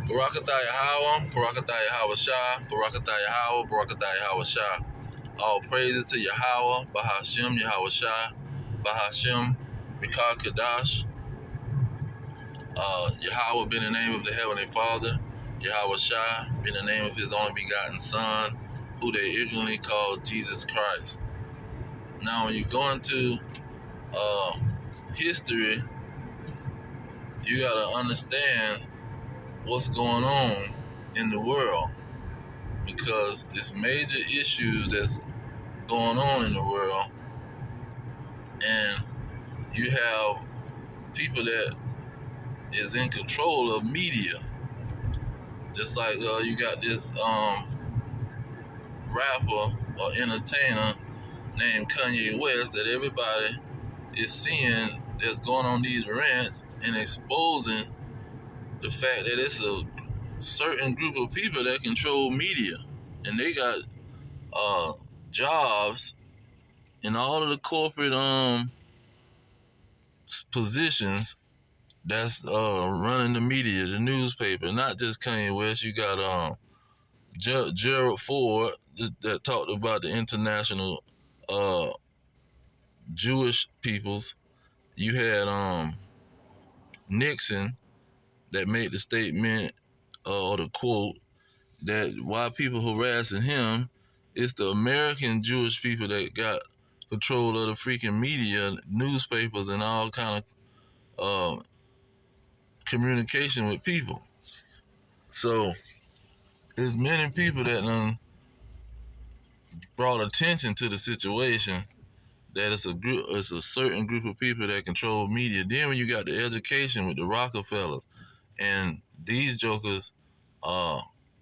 Barakatah Yahweh, Barakatah Yahweh Shah, Barakatah Yahweh, Barakatah Yahweh Shah. All praises to Yahweh, Bahashem Yahweh Shah, Bahashem Mikah Kadash. Yahweh be the name of the Heavenly Father. Yahweh Shah be the name of His only begotten Son, who they ignorantly call Jesus Christ. Now, when you go into history, you gotta understand what's going on in the world, because it's major issues that's going on in the world, and you have people that is in control of media. Just like you got this rapper or entertainer named Kanye West that everybody is seeing that's going on these rants and exposing the fact that it's a certain group of people that control media, and they got jobs in all of the corporate positions that's running the media, the newspaper. Not just Kanye West. You got Gerald Ford that talked about the international Jewish peoples. You had Nixon that made the statement or the quote that why people harassing him, it's the American Jewish people that got control of the freaking media, newspapers, and all kind of communication with people. So there's many people that brought attention to the situation, that it's a certain group of people that control media. Then when you got the education with the Rockefellers, and these jokers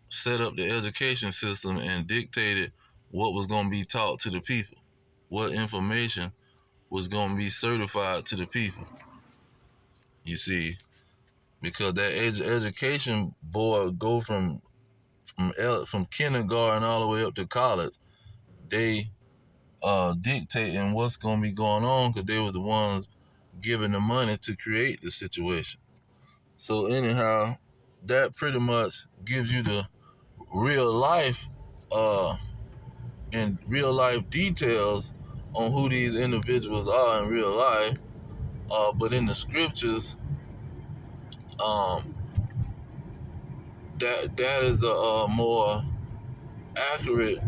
set up the education system and dictated what was going to be taught to the people, what information was going to be certified to the people. You see, because that education board go from kindergarten all the way up to college. They dictating what's going to be going on because they were the ones giving the money to create the situation. So anyhow, that pretty much gives you the real life and real life details on who these individuals are in real life. But in the scriptures, that is a more accurate,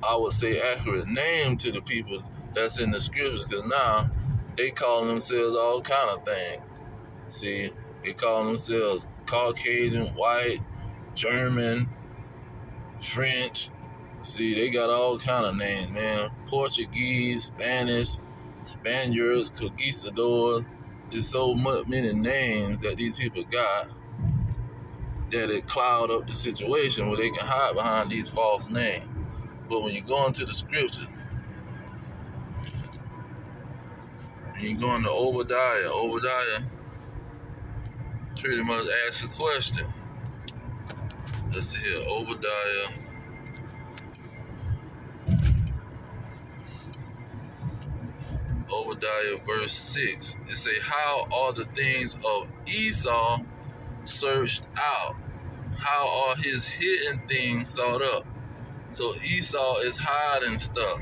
I would say, accurate name to the people that's in the scriptures, because now they call themselves all kind of things. See, they call themselves Caucasian, white, German, French. See, they got all kind of names, man. Portuguese, Spanish, Spaniards, conquistadors. There's so many names that these people got that it cloud up the situation where they can hide behind these false names. But when you go into the scriptures, and you go into Obadiah pretty much asks a question. Let's see here, Obadiah verse 6. It say, how are the things of Esau searched out? How are his hidden things sought up? So Esau is hiding stuff.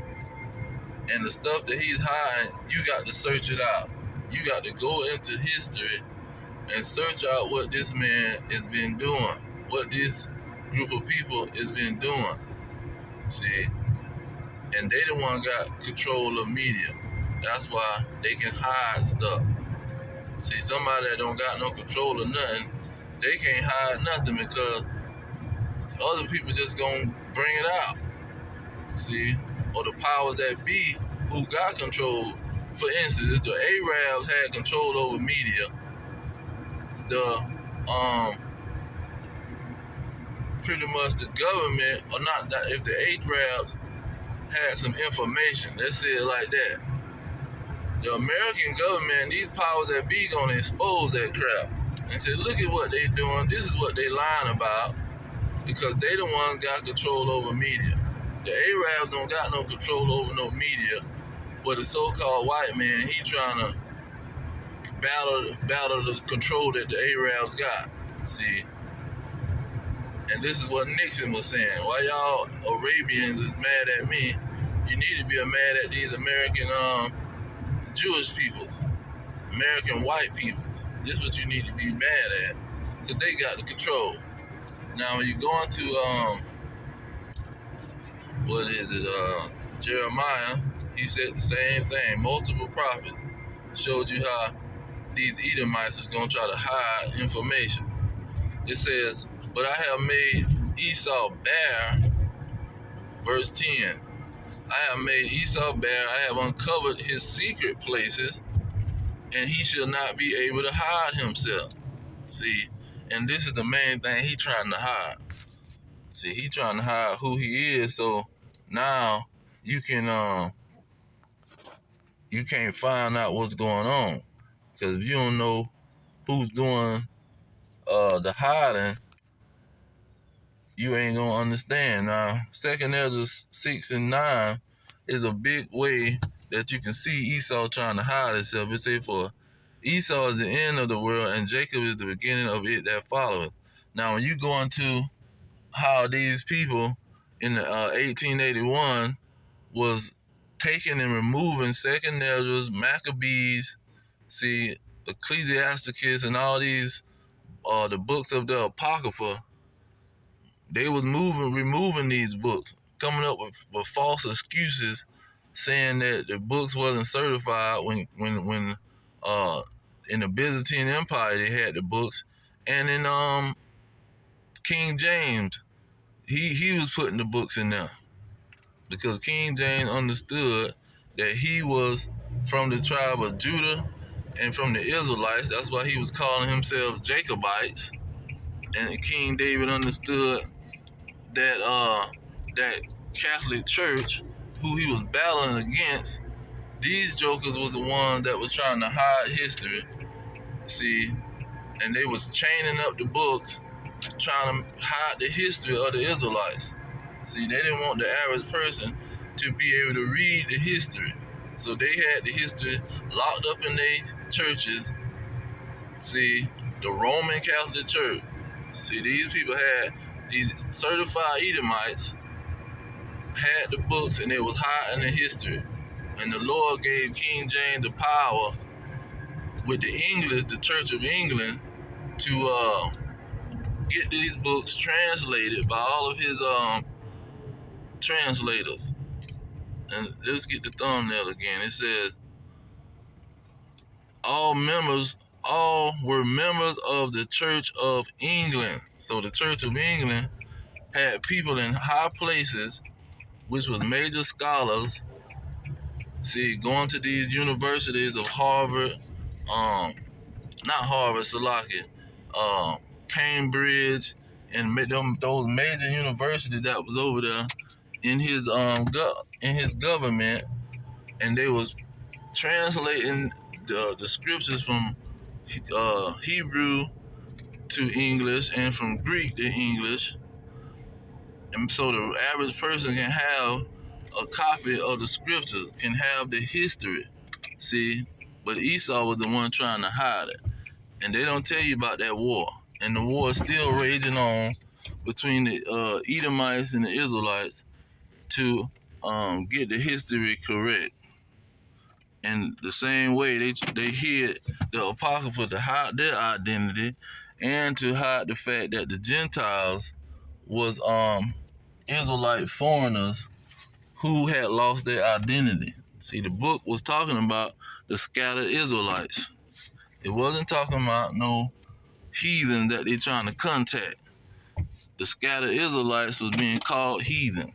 And the stuff that he's hiding, you got to search it out. You got to go into history and search out what this man has been doing, what this group of people has been doing. See? And they the one got control of media. That's why they can hide stuff. See, somebody that don't got no control of nothing, they can't hide nothing because other people just gonna bring it out. See? Or the powers that be who got control. For instance, if the Arabs had control over media, pretty much the government, or not, if the Arabs had some information, let's say it like that, the American government, these powers that be, gonna expose that crap and say, look at what they doing, this is what they lying about, because they the ones got control over media. The Arabs don't got no control over no media, but the so-called white man, he trying to battle the control that the Arabs got. See, And this is what Nixon was saying. Why y'all Arabians is mad at me? You need to be mad at these American Jewish peoples, American white peoples. This is what you need to be mad at, because they got the control. Now when you go into what is it, Jeremiah, he said the same thing. Multiple prophets showed you how these Edomites is gonna try to hide information. It says, but I have made Esau bare, verse 10. I have made Esau bare, I have uncovered his secret places, and he shall not be able to hide himself. See, and this is the main thing he trying to hide. See, he trying to hide who he is, so now you can't find out what's going on. Because if you don't know who's doing the hiding, you ain't gonna understand. Now, 2 Ezra 6 and 9 is a big way that you can see Esau trying to hide himself. It say, for Esau is the end of the world, and Jacob is the beginning of it that followeth. Now, when you go into how these people in the 1881 was taking and removing 2nd Ezra, Maccabees, see, Ecclesiasticus, and all these the books of the Apocrypha, they was removing these books, coming up with false excuses, saying that the books wasn't certified when in the Byzantine Empire they had the books, and in King James he was putting the books in there because King James understood that he was from the tribe of Judah and from the Israelites. That's why he was calling himself Jacobites. And King David understood that that Catholic Church, who he was battling against, these jokers was the ones that was trying to hide history. See, and they was chaining up the books, trying to hide the history of the Israelites. See, they didn't want the average person to be able to read the history. So they had the history locked up in their churches. See, the Roman Catholic Church. See, these people had these certified Edomites, had the books, and they was hiding the history. And the Lord gave King James the power with the English, the Church of England, to get these books translated by all of his translators. And let's get the thumbnail again. It says, all were members of the Church of England. So the Church of England had people in high places, which was major scholars. See, going to these universities of Harvard, not Harvard, Salaki, Cambridge, and those major universities that was over there in his government, and they was translating the scriptures from Hebrew to English and from Greek to English, and so the average person can have a copy of the scriptures, can have the history. See, but Esau was the one trying to hide it, and they don't tell you about that war, and the war is still raging on between the Edomites and the Israelites to get the history correct. And the same way they hid the Apocrypha to hide their identity and to hide the fact that the Gentiles was Israelite foreigners who had lost their identity. See, the book was talking about the scattered Israelites. It wasn't talking about no heathen that they trying to contact. The scattered Israelites was being called heathen.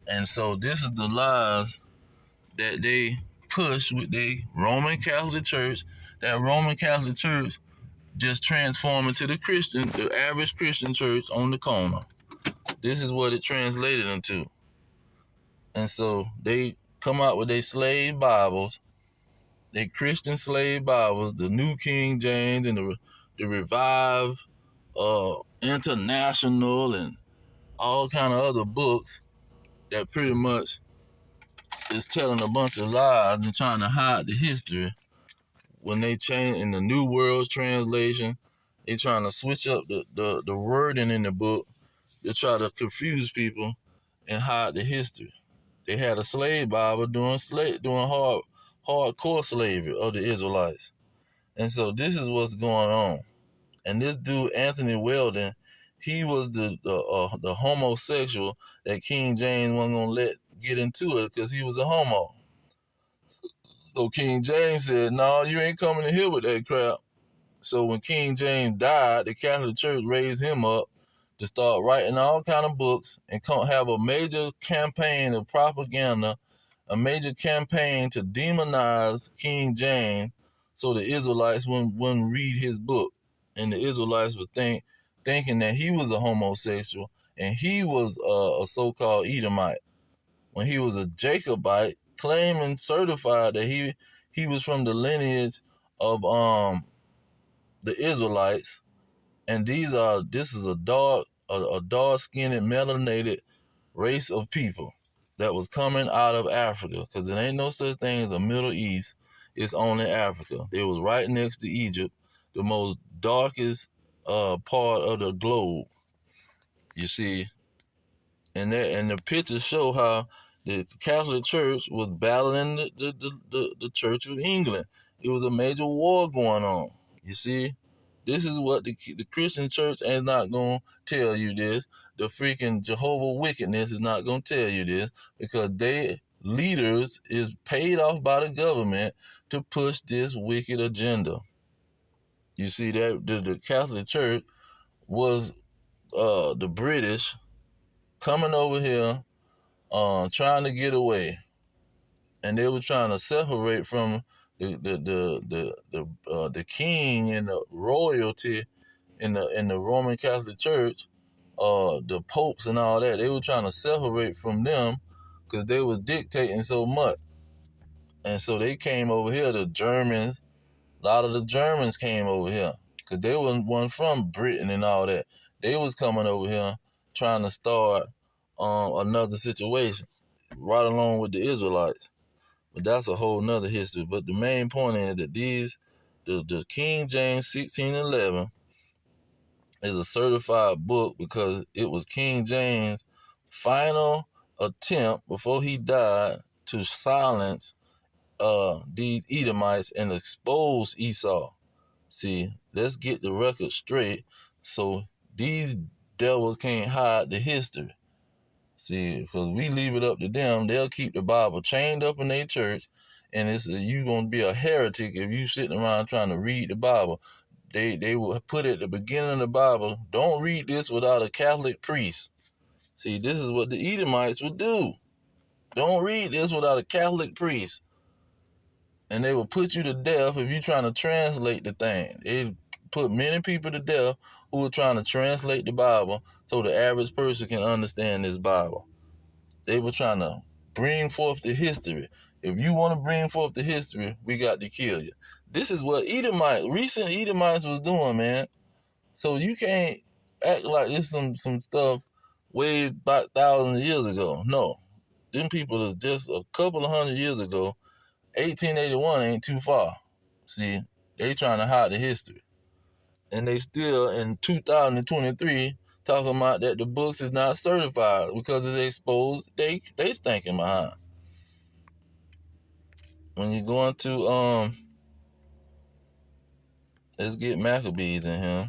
And so this is the lies that they push with the Roman Catholic Church. That Roman Catholic Church just transformed into the average Christian church on the corner. This is what it translated into. And so they come out with their slave Bibles, their Christian slave Bibles, the New King James and the Revived International and all kind of other books that pretty much is telling a bunch of lies and trying to hide the history. When they change in the New World Translation, they trying to switch up the wording in the book to try to confuse people and hide the history. They had a slave Bible doing hardcore slavery of the Israelites. And so this is what's going on. And this dude, Anthony Weldon, he was the homosexual that King James wasn't gonna let get into it because he was a homo. So King James said, "No, you ain't coming in here with that crap." So when King James died, the Catholic Church raised him up to start writing all kind of books and have a major campaign of propaganda, a major campaign to demonize King James, so the Israelites wouldn't read his book, and the Israelites would thinking that he was a homosexual and he was a so-called Edomite, when he was a Jacobite, claiming certified that he was from the lineage of the Israelites, and this is a dark-skinned, melanated race of people that was coming out of Africa, because there ain't no such thing as a Middle East. It's only Africa. It was right next to Egypt, the most darkest part of the globe. You see, and the pictures show how the Catholic Church was battling the Church of England. It was a major war going on. You see, this is what the Christian Church is not going to tell you this. The freaking Jehovah wickedness is not going to tell you this, because they leaders is paid off by the government to push this wicked agenda. You see that the Catholic Church was the British coming over here trying to get away, and they were trying to separate from the king and the royalty in the Roman Catholic Church, the popes and all that. They were trying to separate from them because they were dictating so much. And so they came over here, the Germans. A lot of the Germans came over here because they weren't from Britain and all that. They was coming over here trying to start another situation right along with the Israelites. But that's a whole nother history. But the main point is that the King James 1611 is a certified book because it was King James' final attempt before he died to silence these Edomites and expose Esau. See, let's get the record straight so these devils can't hide the history. See, because we leave it up to them, they'll keep the Bible chained up in their church, and you're going to be a heretic if you sitting around trying to read the Bible. They will put at the beginning of the Bible, don't read this without a Catholic priest. See, this is what the Edomites would do. Don't read this without a Catholic priest. And they will put you to death if you're trying to translate the thing. They put many people to death who are trying to translate the Bible so the average person can understand this Bible. They were trying to bring forth the history. If you want to bring forth the history, we got to kill you. This is what recent Edomites was doing, man. So you can't act like this some stuff way about thousands of years ago. No. Them people is just a couple of hundred years ago. 1881 ain't too far. See, they trying to hide the history. And they still, in 2023, talking about that the books is not certified because it's exposed they stinking behind. When you go into let's get Maccabees in here.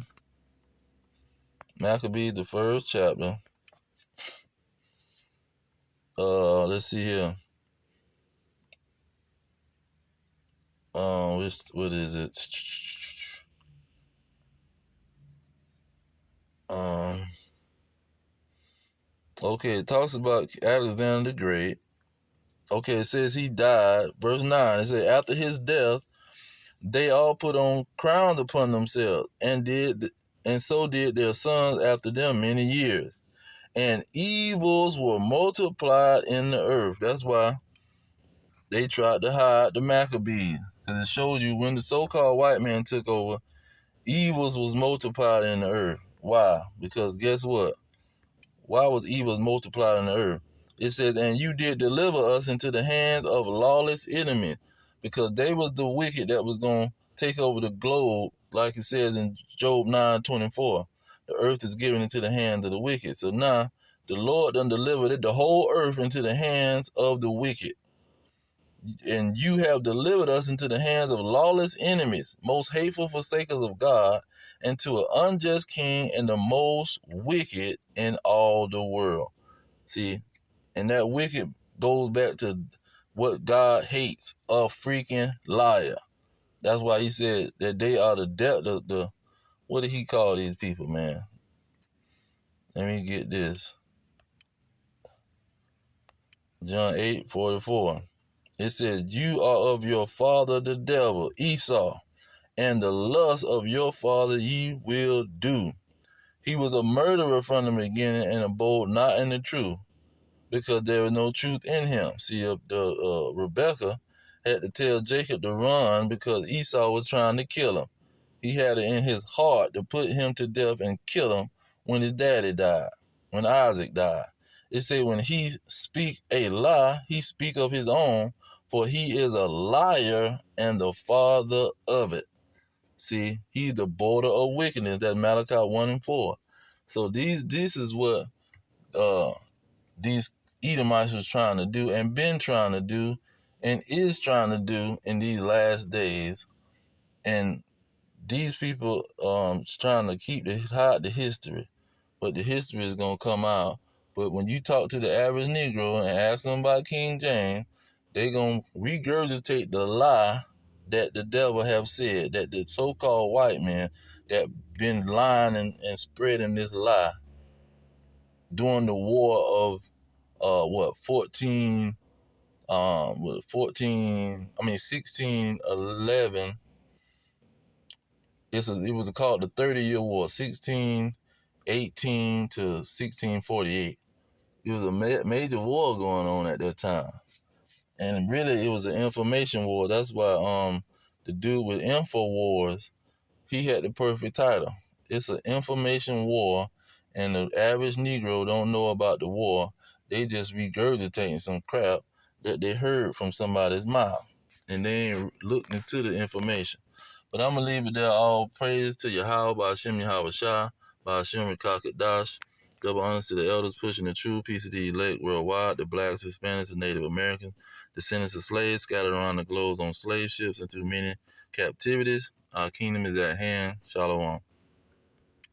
Maccabees, the first chapter. Let's see here. What is it? Okay, it talks about Alexander the Great. Okay, it says he died. Verse 9, it says, after his death, they all put on crowns upon themselves, and so did their sons after them many years. And evils were multiplied in the earth. That's why they tried to hide the Maccabees, because it shows you when the so-called white man took over, evils was multiplied in the earth. Why? Because guess what? Why was evils multiplied in the earth? It says, and you did deliver us into the hands of lawless enemies, because they was the wicked that was going to take over the globe, like it says in Job 9:24. the earth is given into the hands of the wicked. So now the Lord done delivered it, the whole earth, into the hands of the wicked. And you have delivered us into the hands of lawless enemies, most hateful forsakers of God, and to an unjust king and the most wicked in all the world. See, and that wicked goes back to what God hates, a freaking liar. That's why he said that they are the what did he call these people, man? Let me get this. John 8:44. It says, you are of your father the devil, Esau, and the lust of your father ye will do. He was a murderer from the beginning and abode not in the truth, because there is no truth in him. See, Rebecca had to tell Jacob to run because Esau was trying to kill him. He had it in his heart to put him to death and kill him when his daddy died, when Isaac died. It said when he speak a lie, he speak of his own, for he is a liar and the father of it. See, he's the border of wickedness. That's Malachi 1:4. So this is what these Edomites was trying to do and been trying to do and is trying to do in these last days. And these people trying to hide the history, but the history is gonna come out. But when you talk to the average Negro and ask them about King James, they gonna regurgitate the lie that the devil have said, that the so-called white man that been lying and spreading this lie during the war of 1611. It was called the 30-Year War, 1618 to 1648. It was a major war going on at that time, and really it was an information war. That's why the dude with InfoWars, he had the perfect title. It's an information war, and the average Negro don't know about the war. They just regurgitating some crap that they heard from somebody's mouth, and they ain't looked into the information. But I'm going to leave it there. All praise to Yahweh, Ba'ashem Yahweh Shah, Ba'ashem Rakakadash. Double honors to the elders pushing the true peace of the elect worldwide, the blacks, Hispanics, and Native Americans, descendants of slaves scattered around the globe on slave ships and through many captivities. Our kingdom is at hand. Shalom.